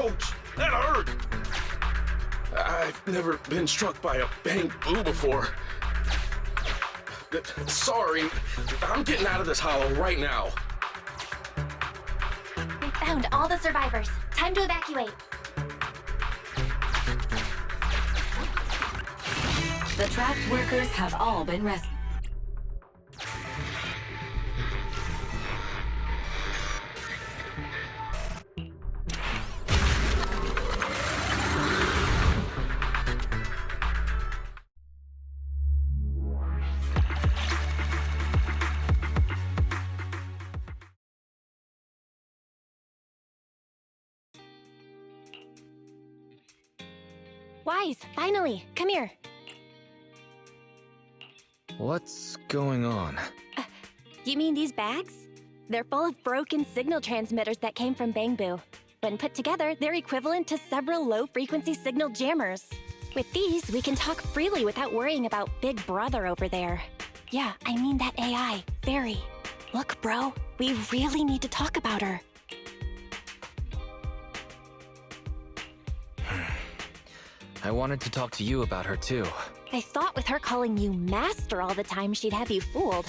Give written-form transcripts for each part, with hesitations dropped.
Ouch! That hurt! I've never been struck by a bamboo before. Sorry, I'm getting out of this hollow right now. We found all the survivors. Time to evacuate. The trapped workers have all been rescued. Wise, finally, come here. What's going on? You mean these bags? They're full of broken signal transmitters that came from Bamboo. When put together, they're equivalent to several low-frequency signal jammers. With these, we can talk freely without worrying about Big Brother over there. Yeah, I mean that AI, Fairy. Look, bro, we really need to talk about her. I wanted to talk to you about her too. I thought with her calling you Master all the time, she'd have you fooled.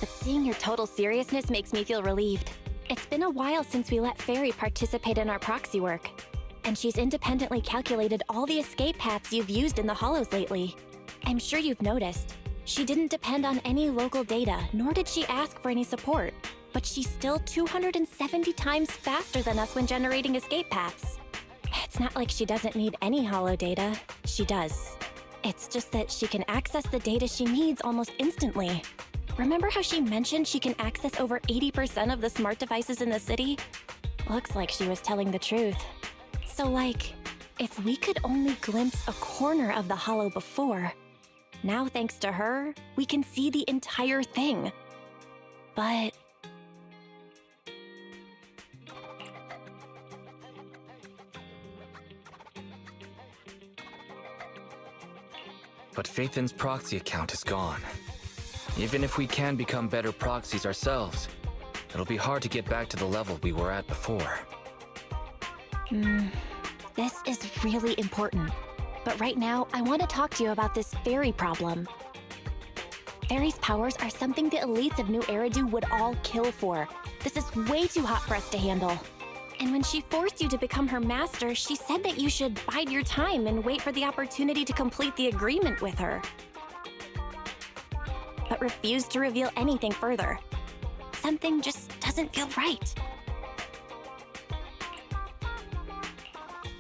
But seeing your total seriousness makes me feel relieved. It's been a while since we let Fairy participate in our proxy work. And she's independently calculated all the escape paths you've used in the Hollows lately. I'm sure you've noticed. She didn't depend on any local data, nor did she ask for any support. But she's still 270 times faster than us when generating escape paths. It's not like she doesn't need any Hollow data. She does. It's just that she can access the data she needs almost instantly. Remember how she mentioned she can access over 80% of the smart devices in the city? Looks like she was telling the truth. So like, if we could only glimpse a corner of the Hollow before, now thanks to her, we can see the entire thing. But... But Phaethon's proxy account is gone. Even if we can become better proxies ourselves, it'll be hard to get back to the level we were at before. This is really important. But right now, I want to talk to you about this fairy problem. Fairy's powers are something the elites of New Eridu would all kill for. This is way too hot for us to handle. And when she forced you to become her master, she said that you should bide your time and wait for the opportunity to complete the agreement with her. But refused to reveal anything further. Something just doesn't feel right.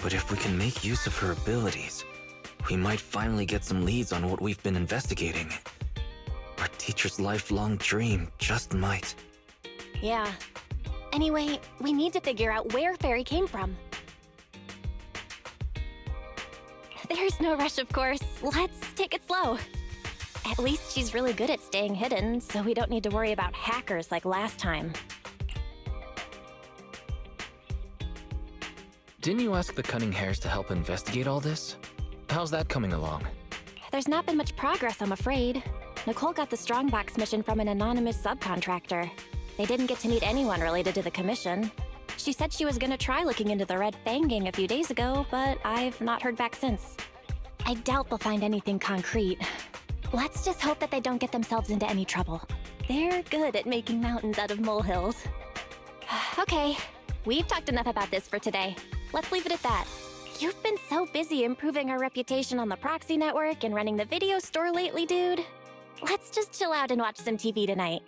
But if we can make use of her abilities, we might finally get some leads on what we've been investigating. Our teacher's lifelong dream just might. Yeah. Anyway, we need to figure out where Fairy came from. There's no rush, of course. Let's take it slow. At least she's really good at staying hidden, so we don't need to worry about hackers like last time. Didn't you ask the Cunning Hares to help investigate all this? How's that coming along? There's not been much progress, I'm afraid. Nicole got the Strongbox mission from an anonymous subcontractor. They didn't get to meet anyone related to the commission. She said she was gonna try looking into the Red Fang gang a few days ago, but I've not heard back since. I doubt they'll find anything concrete. Let's just hope that they don't get themselves into any trouble. They're good at making mountains out of molehills. Okay, we've talked enough about this for today. Let's leave it at that. You've been so busy improving our reputation on the proxy network and running the video store lately, dude. Let's just chill out and watch some TV tonight.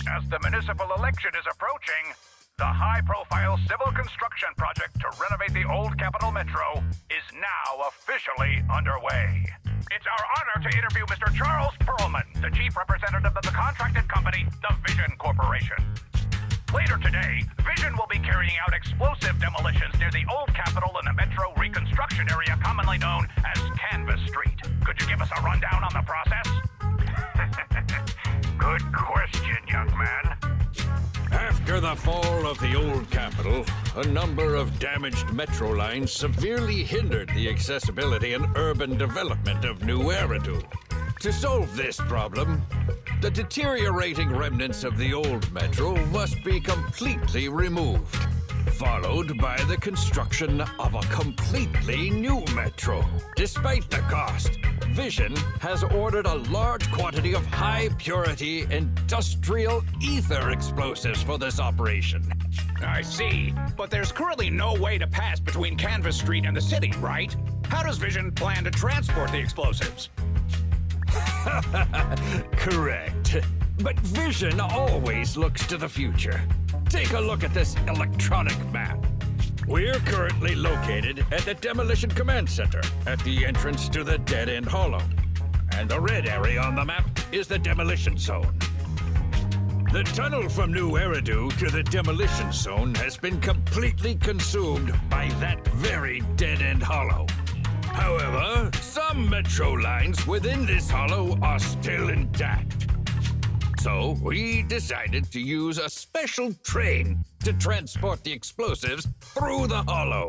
As the municipal election is approaching, the high-profile civil construction project to renovate the old Capital Metro is now officially underway. It's our honor to interview Mr. Charles Perlman, the chief representative of the contracted company, the Vision Corporation. Later today, Vision will be carrying out explosive demolitions near the old Capitol in the Metro reconstruction area commonly known as Canvas Street. Could you give us a rundown on the process? Good question, young man. After the fall of the old Capitol, a number of damaged metro lines severely hindered the accessibility and urban development of New Eridu. To solve this problem, the deteriorating remnants of the old metro must be completely removed, followed by the construction of a completely new metro. Despite the cost, Vision has ordered a large quantity of high-purity industrial ether explosives for this operation. I see, but there's currently no way to pass between Canvas Street and the city, right? How does Vision plan to transport the explosives? Correct. But Vision always looks to the future. Take a look at this electronic map. We're currently located at the Demolition Command Center, at the entrance to the dead-end hollow. And the red area on the map is the demolition zone. The tunnel from New Eridu to the demolition zone has been completely consumed by that very dead-end hollow. However, some metro lines within this hollow are still intact. So we decided to use a special train to transport the explosives through the hollow.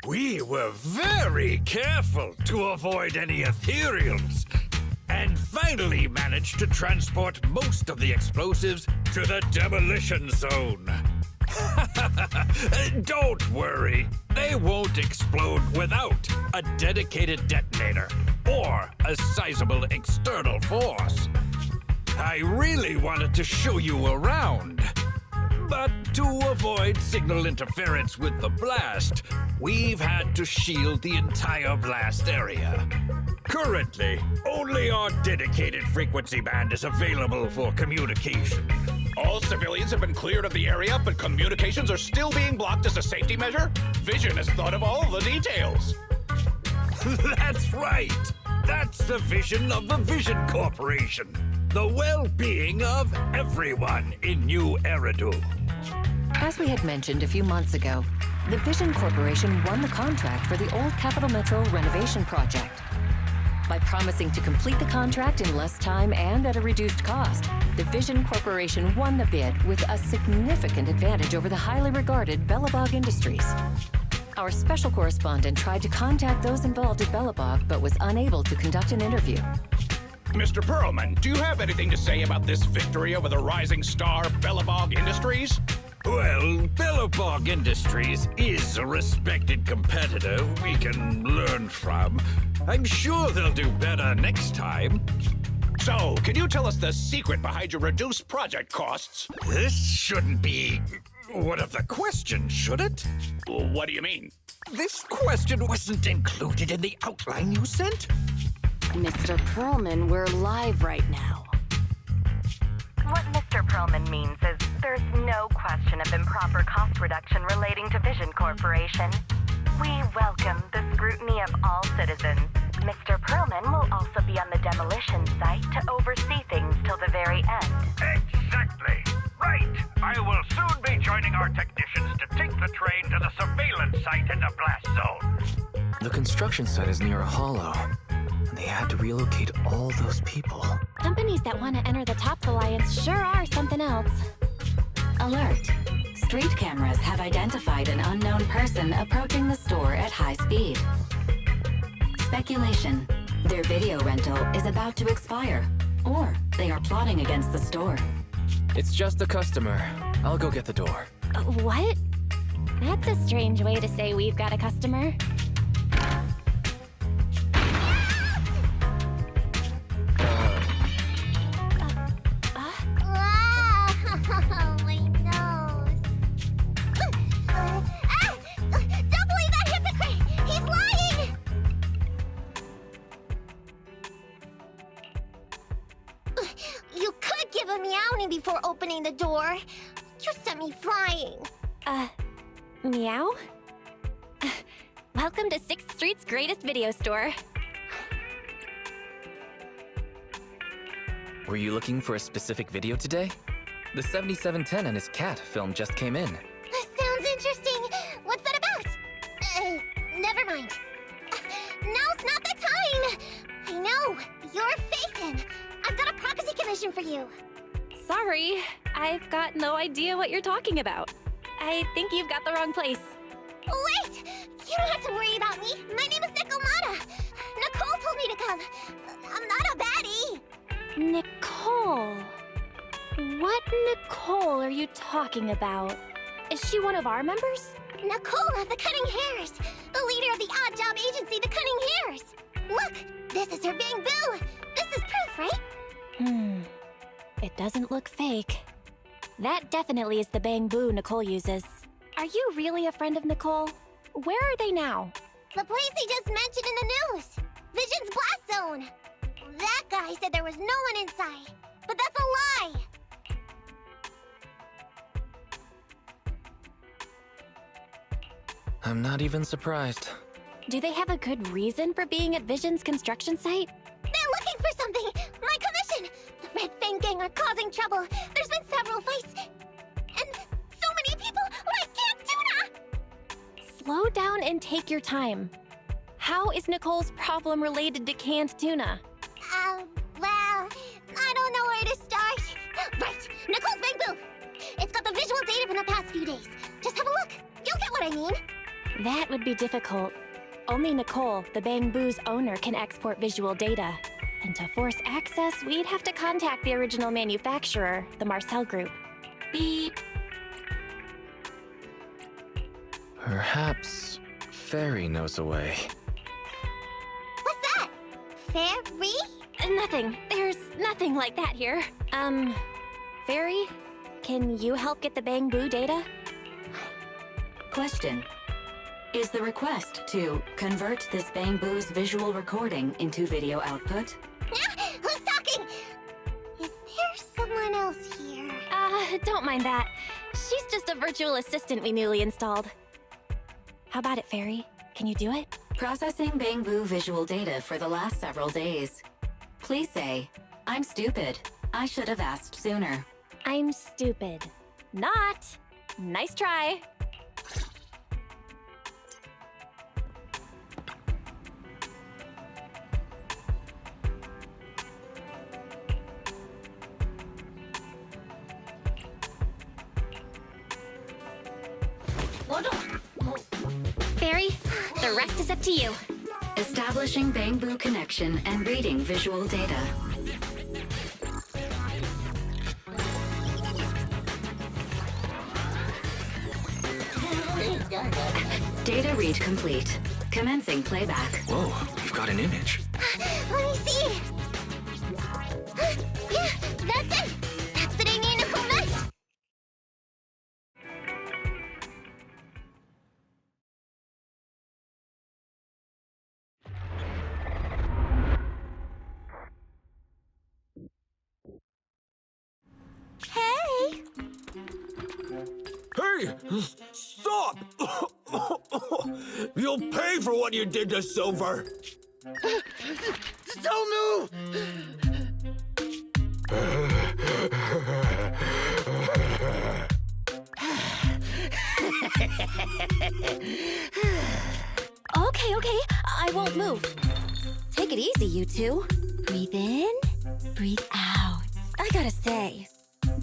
We were very careful to avoid any ethereals, and finally managed to transport most of the explosives to the demolition zone. Don't worry, they won't explode without a dedicated detonator or a sizable external force. I really wanted to show you around, but to avoid signal interference with the blast, we've had to shield the entire blast area. Currently, only our dedicated frequency band is available for communication. All civilians have been cleared of the area, but communications are still being blocked as a safety measure? Vision has thought of all the details. That's right! That's the vision of the Vision Corporation. The well-being of everyone in New Eridu. As we had mentioned a few months ago, the Vision Corporation won the contract for the old Capital Metro renovation project. By promising to complete the contract in less time and at a reduced cost, the Vision Corporation won the bid with a significant advantage over the highly regarded Bellabog Industries. Our special correspondent tried to contact those involved at Bellabog, but was unable to conduct an interview. Mr. Perlman, do you have anything to say about this victory over the rising star Bellabog Industries? Well, Bellabog Industries is a respected competitor we can learn from. I'm sure they'll do better next time. So, can you tell us the secret behind your reduced project costs? This shouldn't be one of the questions, should it? What do you mean? This question wasn't included in the outline you sent. Mr. Perlman, we're live right now. What Mr. Perlman means is there's no question of improper cost reduction relating to Vision Corporation. We welcome the scrutiny of all citizens. Mr. Perlman will also be on the demolition site to oversee things till the very end. Exactly. Right. I will soon be joining our technicians to take the train to the surveillance site in the blast zone. The construction site is near a hollow. They had to relocate all those people. Companies that want to enter the TOPS Alliance sure are something else. Alert. Street cameras have identified an unknown person approaching the store at high speed. Speculation. Their video rental is about to expire, or they are plotting against the store. It's just a customer. I'll go get the door. What? That's a strange way to say we've got a customer. My nose. Don't believe that hypocrite! He's lying! You could give a meowing before opening the door. You sent me flying. Meow? Welcome to 6th Street's greatest video store. Were you looking for a specific video today? The 7710 and his cat film just came in. Sounds interesting. What's that about? Never mind. Now's not the time. I know. You're Phaethon. I've got a prophecy commission for you. Sorry, I've got no idea what you're talking about. I think you've got the wrong place. Wait! You don't have to worry about me. My name is Nicole. Nicole told me to come. I'm not a baddie. Nicole? What Nicole are you talking about? Is she one of our members? Nicole of the Cunning Hairs, the leader of the odd job agency, the Cunning Hairs. Look, this is her Bang Boo. This is proof, right? It doesn't look fake. That definitely is the Bang Boo Nicole uses. Are you really a friend of Nicole? Where are they now? The place he just mentioned in the news. Vision's blast zone. That guy said there was no one inside, but that's a lie. I'm not even surprised. Do they have a good reason for being at Vision's construction site? They're looking for something! My commission! The Red Fang Gang are causing trouble. There's been several fights. And so many people like Camp Tuna! Slow down and take your time. How is Nicole's problem related to canned tuna? Well, I don't know where to start. Right, Nicole's Bang Boo! It's got the visual data from the past few days. Just have a look. You'll get what I mean. That would be difficult. Only Nicole, the Bang Boo's owner, can export visual data. And to force access, we'd have to contact the original manufacturer, the Marcel Group. Beep. Perhaps Fairy knows a way. What's that? Fairy? Nothing. There's nothing like that here. Fairy? Can you help get the Bang Boo data? Question. Is the request to convert this Bang Boo's visual recording into video output? Who's talking? Is there someone else here? Don't mind that. She's just a virtual assistant we newly installed. How about it, Fairy? Can you do it? Processing Bang Boo visual data for the last several days. Please say, I'm stupid. I should have asked sooner. I'm stupid. Not. Nice try. Fairy, the rest is up to you. Establishing Bang Boo connection and reading visual data. Data read complete. Commencing playback. Whoa, you've got an image. Let me see. Yeah, that's it. That's the name Nicole met. Hey! Hey! Stop! You'll pay for what you did to Silver! Tell no! Okay, I won't move. Take it easy, you two. Breathe in, breathe out. I gotta say,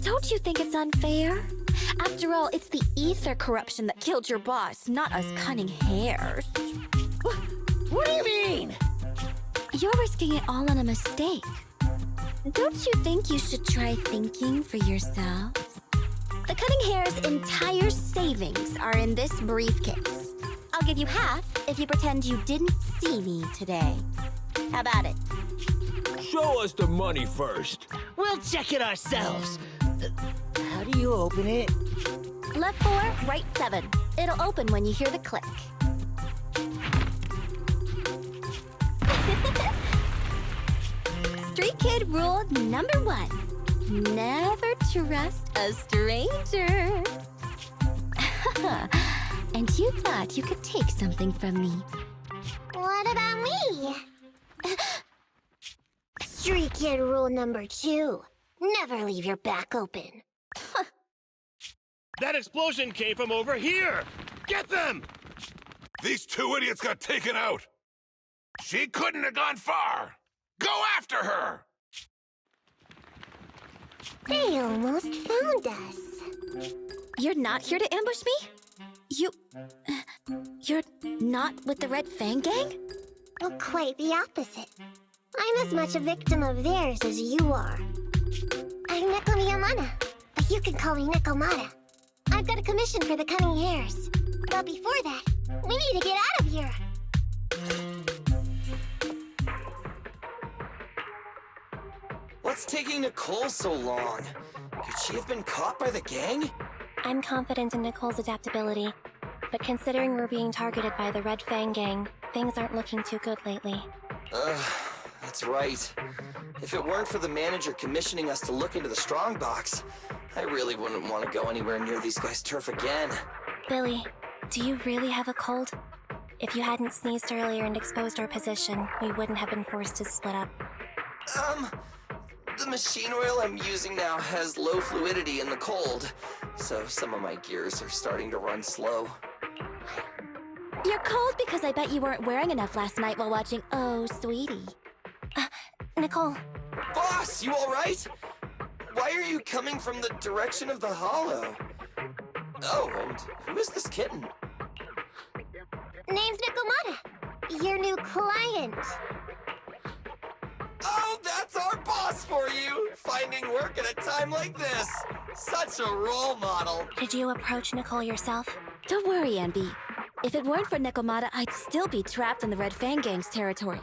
don't you think it's unfair? After all, it's the ether corruption that killed your boss, not us cunning hares. What do you mean? You're risking it all on a mistake. Don't you think you should try thinking for yourselves? The cunning hare's entire savings are in this briefcase. I'll give you half if you pretend you didn't see me today. How about it? Show us the money first. We'll check it ourselves. How do you open it? Left 4, right 7. It'll open when you hear the click. Street kid rule number 1. Never trust a stranger. And you thought you could take something from me. What about me? Street kid rule number 2. Never leave your back open. That explosion came from over here! Get them! These 2 idiots got taken out! She couldn't have gone far! Go after her! They almost found us. You're not here to ambush me? You're not with the Red Fang Gang? Well, quite the opposite. I'm as much a victim of theirs as you are. I'm Neko Miyamana, but you can call me Nekomata. I've got a commission for the cunning hares. But before that, we need to get out of here. What's taking Nicole so long? Could she have been caught by the gang? I'm confident in Nicole's adaptability, but considering we're being targeted by the Red Fang Gang, things aren't looking too good lately. That's right. If it weren't for the manager commissioning us to look into the strongbox, I really wouldn't want to go anywhere near these guys' turf again. Billy, do you really have a cold? If you hadn't sneezed earlier and exposed our position, we wouldn't have been forced to split up. The machine oil I'm using now has low fluidity in the cold, so some of my gears are starting to run slow. You're cold because I bet you weren't wearing enough last night while watching Oh, Sweetie. Nicole. Boss, you alright? Why are you coming from the direction of the hollow? Oh, and who is this kitten? Name's Nekomata, your new client. Oh, that's our boss for you! Finding work at a time like this! Such a role model! Did you approach Nicole yourself? Don't worry, Envy. If it weren't for Nekomata, I'd still be trapped in the Red Fang Gang's territory.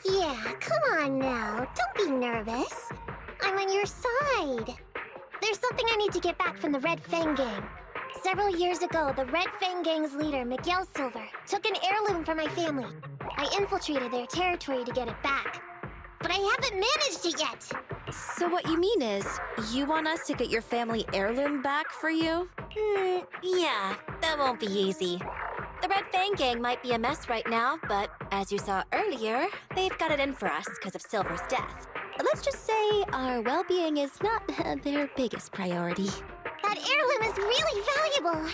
Yeah, come on now. Don't be nervous. I'm on your side. There's something I need to get back from the Red Fang Gang. Several years ago, the Red Fang Gang's leader, Miguel Silver, took an heirloom from my family. I infiltrated their territory to get it back. But I haven't managed it yet! So what you mean is, you want us to get your family heirloom back for you? Yeah, that won't be easy. The Red Fang Gang might be a mess right now, but as you saw earlier, they've got it in for us because of Silver's death. Let's just say our well-being is not their biggest priority. That heirloom is really valuable!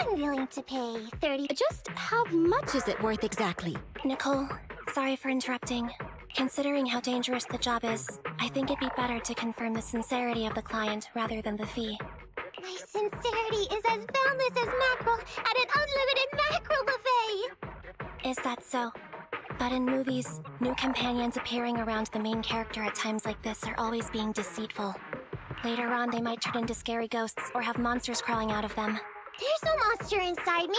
I'm willing to pay 30... Just how much is it worth exactly? Nicole, sorry for interrupting. Considering how dangerous the job is, I think it'd be better to confirm the sincerity of the client rather than the fee. My sincerity is as boundless as mackerel at an unlimited mackerel buffet! Is that so? But in movies, new companions appearing around the main character at times like this are always being deceitful. Later on, they might turn into scary ghosts or have monsters crawling out of them. There's no monster inside me.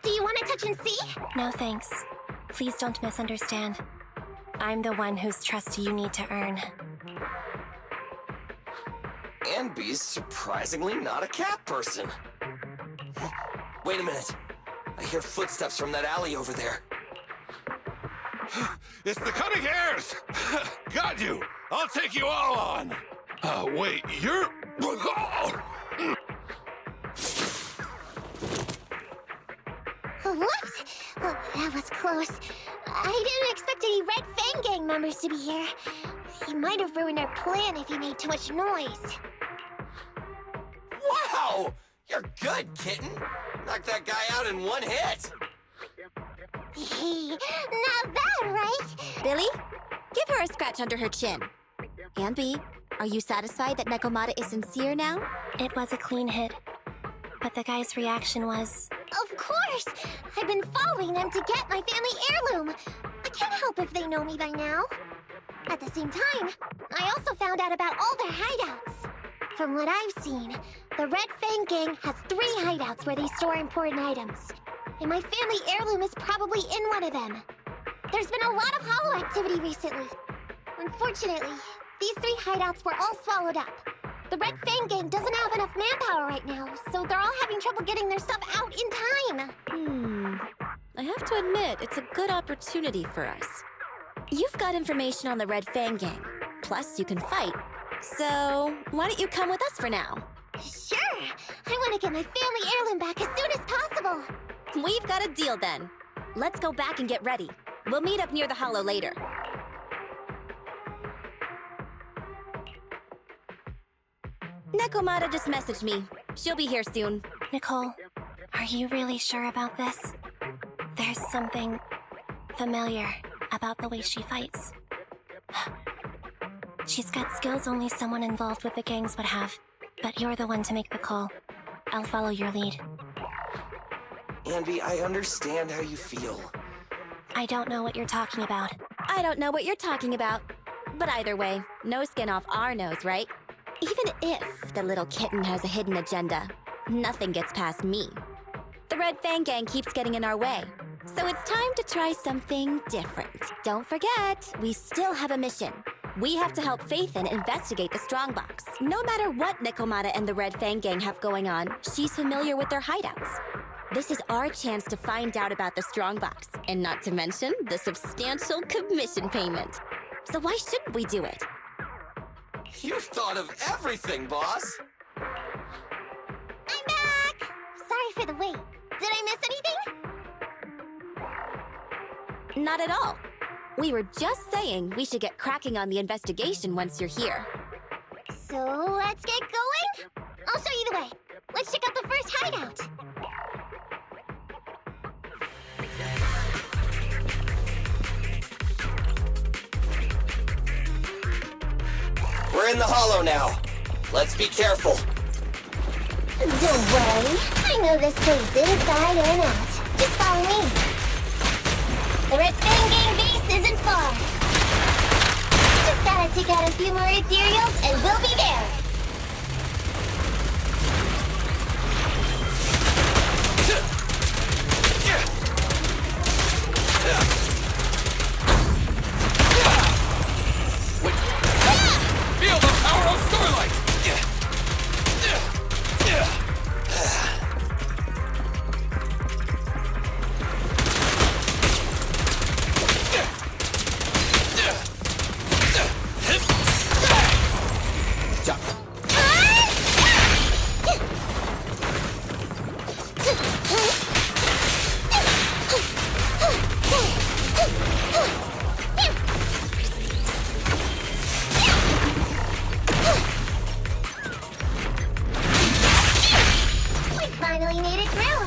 Do you want to touch and see? No thanks. Please don't misunderstand. I'm the one whose trust you need to earn. Anby's surprisingly not a cat person. Wait a minute. I hear footsteps from that alley over there. It's the cunning hares! Got you! I'll take you all on! Wait, you're... Whoops! Oh, that was close. I didn't expect any Red Fang Gang members to be here. He might have ruined our plan if he made too much noise. What? You're good, kitten. Knocked that guy out in one hit. Not bad, right? Billy, give her a scratch under her chin. And B, are you satisfied that Nekomata is sincere now? It was a clean hit. But the guy's reaction was... Of course! I've been following them to get my family heirloom. I can't help if they know me by now. At the same time, I also found out about all their hideouts. From what I've seen, the Red Fang Gang has 3 hideouts where they store important items. And my family heirloom is probably in one of them. There's been a lot of hollow activity recently. Unfortunately, these 3 hideouts were all swallowed up. The Red Fang Gang doesn't have enough manpower right now, so they're all having trouble getting their stuff out in time. I have to admit, it's a good opportunity for us. You've got information on the Red Fang Gang. Plus, you can fight. So, why don't you come with us for now? Sure! I want to get my family heirloom back as soon as possible. We've got a deal then. Let's go back and get ready. We'll meet up near the hollow later. Nekomata just messaged me. She'll be here soon. Nicole, are you really sure about this? There's something familiar about the way she fights. She's got skills only someone involved with the gangs would have, but you're the one to make the call. I'll follow your lead. Anby, I understand how you feel. I don't know what you're talking about. I don't know what you're talking about. But either way, no skin off our nose, right? Even if the little kitten has a hidden agenda, nothing gets past me. The Red Fang Gang keeps getting in our way, so it's time to try something different. Don't forget, we still have a mission. We have to help Faithin investigate the Strongbox. No matter what Nekomata and the Red Fang Gang have going on, she's familiar with their hideouts. This is our chance to find out about the Strongbox, and not to mention the substantial commission payment. So why shouldn't we do it? You've thought of everything, boss. I'm back! Sorry for the wait. Did I miss anything? Not at all. We were just saying we should get cracking on the investigation once you're here. So let's get going? I'll show you the way. Let's check out the first hideout. We're in the hollow now. Let's be careful. Don't worry. I know this place inside and out. Just follow me. The Red Fang Gang base isn't far. Just gotta take out a few more ethereals and we'll be there. Feel the power of Starlight! Finally made it through.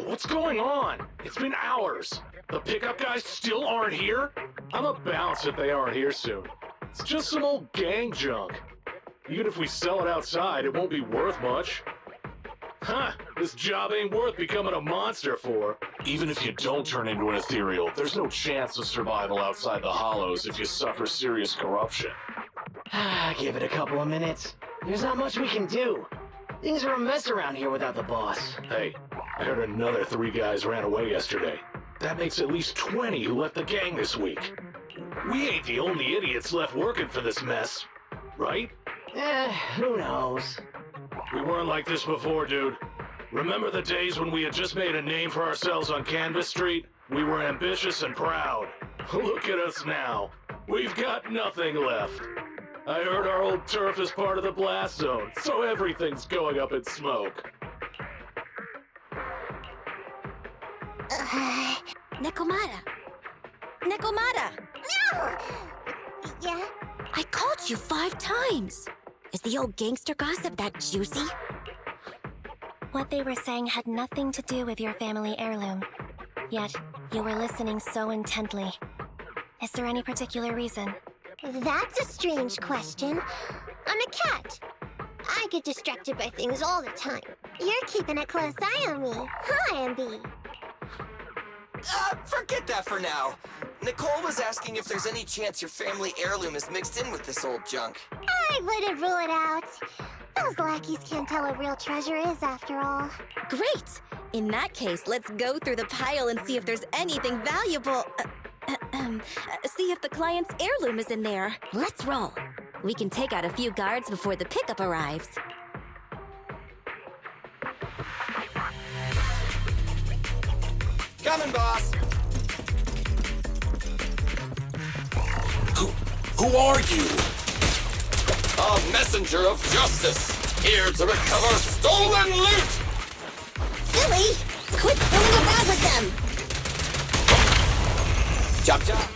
What's going on? It's been hours. The pickup guys still aren't here? I'ma bounce if they aren't here soon. It's just some old gang junk. Even if we sell it outside, it won't be worth much. Huh, this job ain't worth becoming a monster for. Even if you don't turn into an ethereal, there's no chance of survival outside the hollows if you suffer serious corruption. Give it a couple of minutes. There's not much we can do. Things are a mess around here without the boss. Hey, I heard another 3 guys ran away yesterday. That makes at least 20 who left the gang this week. We ain't the only idiots left working for this mess, right? Who knows? We weren't like this before, dude. Remember the days when we had just made a name for ourselves on Canvas Street? We were ambitious and proud. Look at us now. We've got nothing left. I heard our old turf is part of the blast zone, so everything's going up in smoke. Nekomata! Nekomata! No! Yeah? I called you 5 times! Is the old gangster gossip that juicy? What they were saying had nothing to do with your family heirloom. Yet, you were listening so intently. Is there any particular reason? That's a strange question. I'm a cat. I get distracted by things all the time. You're keeping a close eye on me, huh, Ambi? Forget that for now. Nicole was asking if there's any chance your family heirloom is mixed in with this old junk. I wouldn't rule it out. Those lackeys can't tell what real treasure is, after all. Great! In that case, let's go through the pile and see if there's anything valuable. See if the client's heirloom is in there. Let's roll. We can take out a few guards before the pickup arrives. Coming, boss! Who are you? A messenger of justice, here to recover stolen loot! Billy! Quit fooling around with them! Chop chop!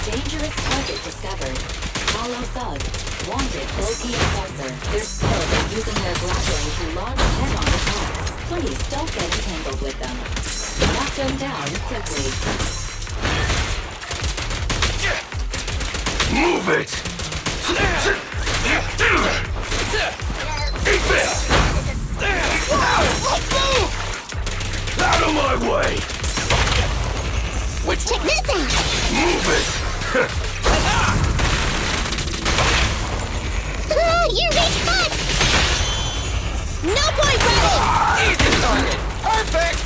Dangerous target discovered. Hollow thug. Wanted OP enforcer. They're skilled at using their grappling to launch head-on attacks. Please don't get entangled with them. Knock them down quickly. Move it! Eat this! Let's move! Out of my way! Which Check this out! Move it! You're big spot! No point, Rebel! Easy target! Perfect!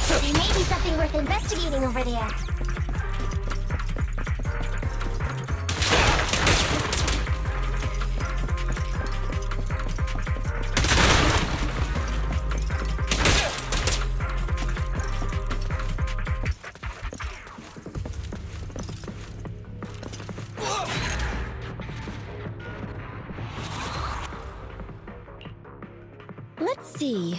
There may be something worth investigating over there. Let's see.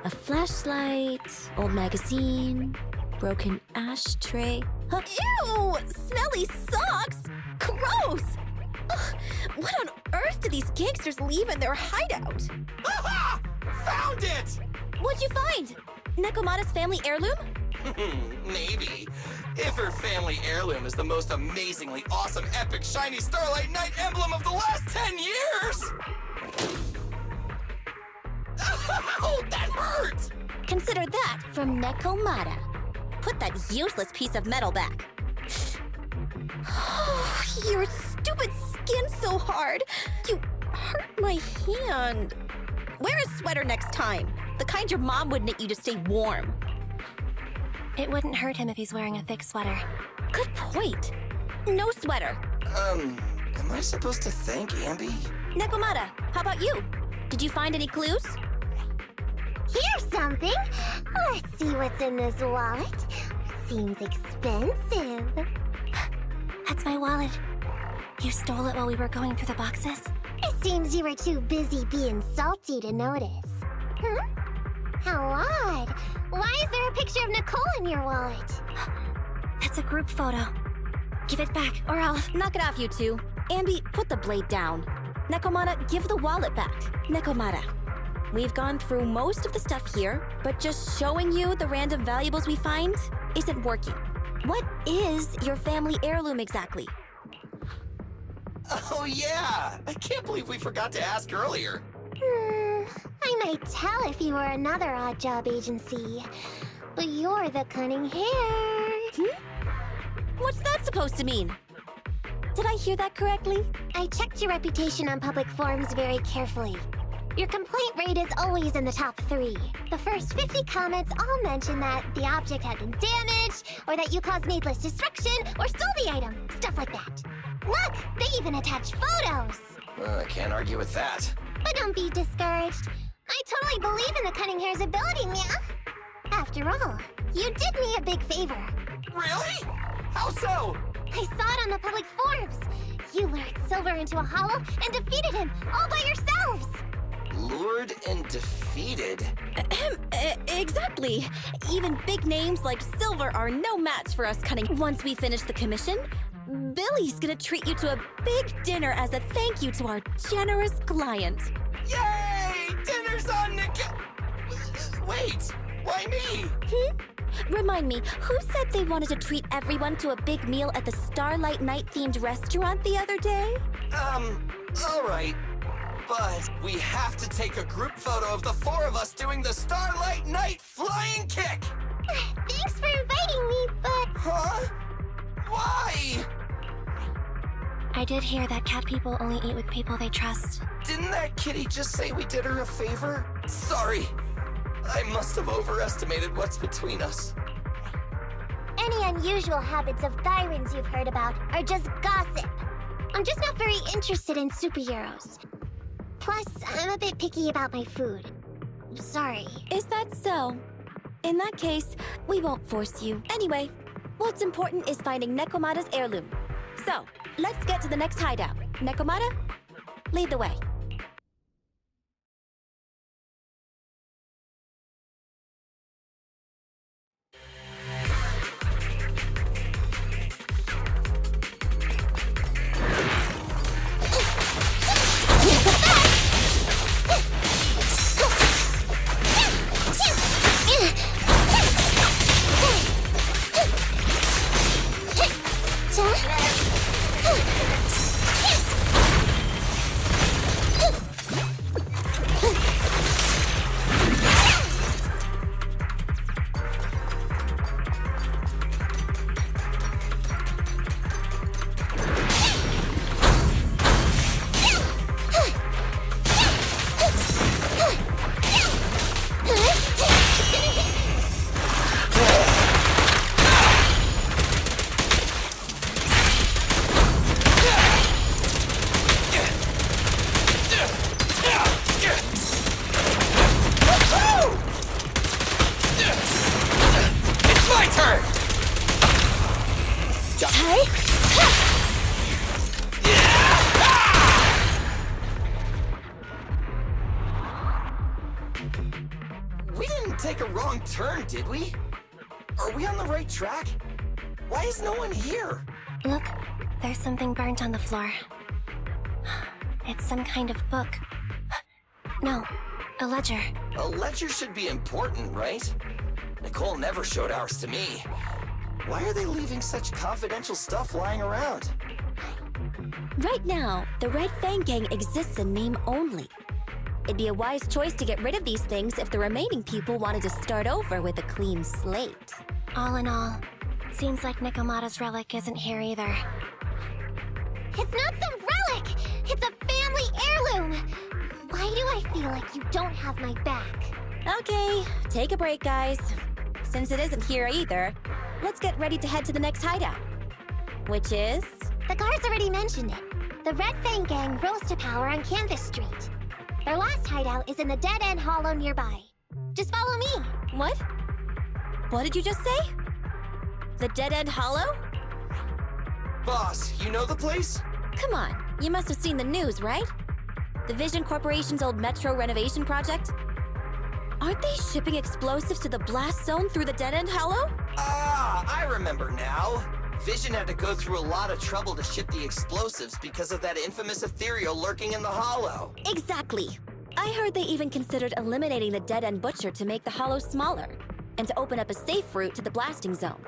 A flashlight, old magazine, broken ashtray. Huh? Ew! Smelly socks! Gross! Ugh, what on earth do these gangsters leave in their hideout? Aha! Found it! What'd you find? Nekomata's family heirloom? Maybe. If her family heirloom is the most amazingly awesome, epic, shiny Starlight Knight emblem of the last 10 years! Oh, that hurt! Consider that from Nekomata. Put that useless piece of metal back. Your stupid skin's so hard. You hurt my hand. Wear a sweater next time. The kind your mom would knit you to stay warm. It wouldn't hurt him if he's wearing a thick sweater. Good point. No sweater. Am I supposed to thank Ambi? Nekomata, how about you? Did you find any clues? Here's something. Let's see what's in this wallet. Seems expensive. That's my wallet. You stole it while we were going through the boxes? It seems you were too busy being salty to notice. How odd. Why is there a picture of Nicole in your wallet? That's a group photo. Give it back, or I'll... Knock it off, you two. Ambi, put the blade down. Nekomata, give the wallet back. Nekomata, we've gone through most of the stuff here, but just showing you the random valuables we find isn't working. What is your family heirloom exactly? Oh yeah! I can't believe we forgot to ask earlier. I might tell if you were another odd job agency, but you're the cunning hair. What's that supposed to mean? Did I hear that correctly? I checked your reputation on public forums very carefully. Your complaint rate is always in the top 3. The first 50 comments all mention that the object had been damaged, or that you caused needless destruction, or stole the item. Stuff like that. Look! They even attach photos! I can't argue with that. But don't be discouraged. I totally believe in the cunning hair's ability, Mia. After all, you did me a big favor. Really? How so? I saw it on the public forums. You lured Silver into a hollow and defeated him all by yourselves. Lured and defeated? Exactly. Even big names like Silver are no match for us cunning. Once we finish the commission, Billy's gonna treat you to a big dinner as a thank you to our generous client. Yay! Dinner's on Nick. Wait, why me? Remind me, who said they wanted to treat everyone to a big meal at the Starlight Night-themed restaurant the other day? Alright. But we have to take a group photo of the four of us doing the Starlight Night flying kick! Thanks for inviting me, but... Huh? Why? I did hear that cat people only eat with people they trust. Didn't that kitty just say we did her a favor? Sorry. I must have overestimated what's between us. Any unusual habits of Thyrans you've heard about are just gossip. I'm just not very interested in superheroes. Plus, I'm a bit picky about my food. Sorry. Is that so? In that case, we won't force you. Anyway, what's important is finding Nekomata's heirloom. So, let's get to the next hideout. Nekomata, lead the way. We didn't take a wrong turn, did we? Are we on the right track? Why is no one here? Look, there's something burnt on the floor. It's some kind of book. No, a ledger. A ledger should be important, right? Nicole never showed ours to me. Why are they leaving such confidential stuff lying around? Right now, the Red Fang Gang exists in name only. It'd be a wise choice to get rid of these things if the remaining people wanted to start over with a clean slate. All in all, seems like Nekomata's relic isn't here either. It's not some relic! It's a family heirloom! Why do I feel like you don't have my back? Okay, take a break, guys. Since it isn't here either, let's get ready to head to the next hideout. Which is? The guards already mentioned it. The Red Fang Gang rose to power on Canvas Street. Their last hideout is in the Dead End Hollow nearby. Just follow me. What? What did you just say? The Dead End Hollow? Boss, you know the place? Come on, you must have seen the news, right? The Vision Corporation's old metro renovation project? Aren't they shipping explosives to the blast zone through the Dead End Hollow? Ah, I remember now. Vision had to go through a lot of trouble to ship the explosives because of that infamous ethereal lurking in the hollow. Exactly. I heard they even considered eliminating the Dead End Butcher to make the hollow smaller, and to open up a safe route to the blasting zone.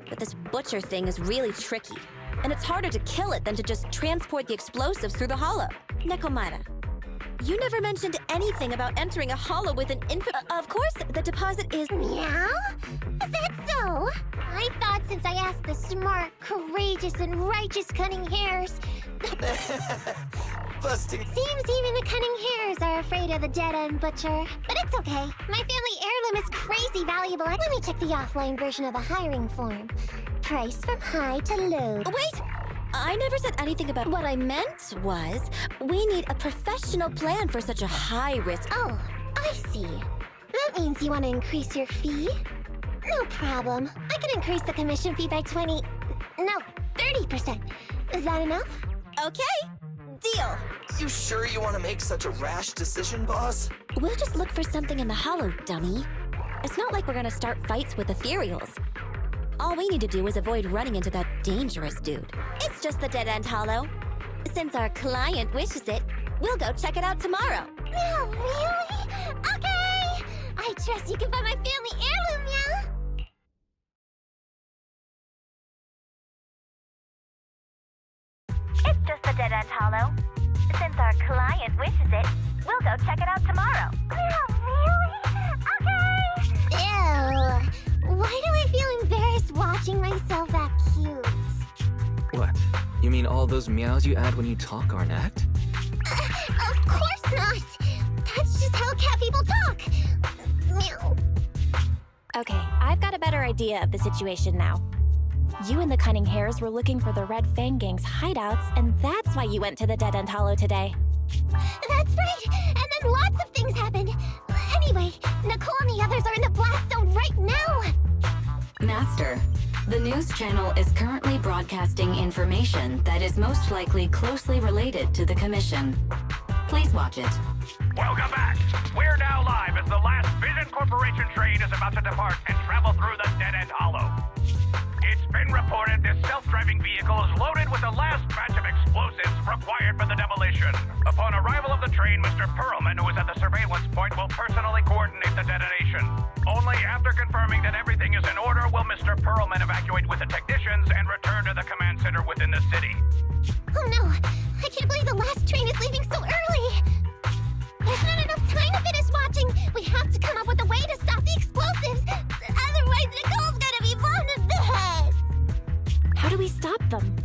But this Butcher thing is really tricky, and it's harder to kill it than to just transport the explosives through the hollow. Nekomata, you never mentioned anything about entering a hollow with an of course, the deposit is— Meow? Is that so? I thought since I asked the smart, courageous, and righteous cunning hares... Busting. Seems even the cunning hares are afraid of the Dead End Butcher. But it's okay. My family heirloom is crazy valuable. Let me check the offline version of the hiring form. Price from high to low. Wait! I never said anything about— What I meant was, we need a professional plan for such a high risk— Oh, I see. That means you want to increase your fee? No problem. I can increase the commission fee by 30%. Is that enough? Okay, deal. You sure you want to make such a rash decision, boss? We'll just look for something in the hollow, dummy. It's not like we're gonna start fights with ethereals. All we need to do is avoid running into that dangerous dude. It's just the dead-end hollow. Since our client wishes it, we'll go check it out tomorrow. No, really? Okay! I trust you can find my family heirloom, yeah? It's just the dead-end hollow. Since our client wishes it, we'll go check it out tomorrow. No, really? Okay! Ew. Why do I feel embarrassed watching myself act cute? What? You mean all those meows you add when you talk aren't act? Of course not! That's just how cat people talk! Meow. Okay, I've got a better idea of the situation now. You and the Cunning Hares were looking for the Red Fang Gang's hideouts, and that's why you went to the Dead End Hollow today. That's right! And then lots of things happened! Anyway, Nicole and the others are in the blast zone right now! Master, the news channel is currently broadcasting information that is most likely closely related to the Commission. Please watch it. Welcome back. We're now live as the last Vision Corporation train is about to depart and travel through the Dead End Hollow. It's been reported this self-driving vehicle is loaded with the last batch of explosives required for the demolition. Upon arrival of the train, Mr. Perlman, who is at the surveillance point, will personally coordinate the detonation. Only after confirming that everything is in order will Mr. Perlman evacuate with the technicians and return to the command center within the city. Oh no! I can't believe the last train is leaving so early! There's not enough time to finish watching! We have to come up with a way to stop the explosives! Otherwise, Nicole's gonna be blown to bits! How do we stop them?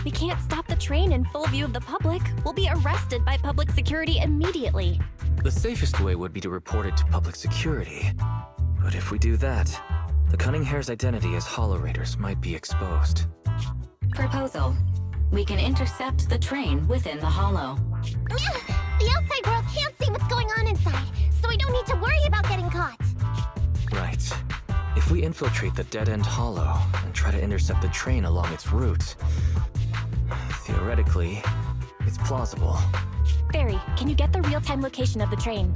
We can't stop the train in full view of the public. We'll be arrested by public security immediately. The safest way would be to report it to public security. But if we do that, the Cunning Hare's identity as Hollow Raiders might be exposed. Proposal. We can intercept the train within the hollow. The outside world can't see what's going on inside, so we don't need to worry about getting caught. Right. If we infiltrate the dead-end hollow and try to intercept the train along its route, theoretically, it's plausible. Barry, can you get the real-time location of the train?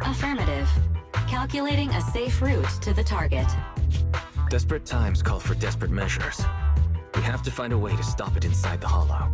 Affirmative. Calculating a safe route to the target. Desperate times call for desperate measures. We have to find a way to stop it inside the hollow.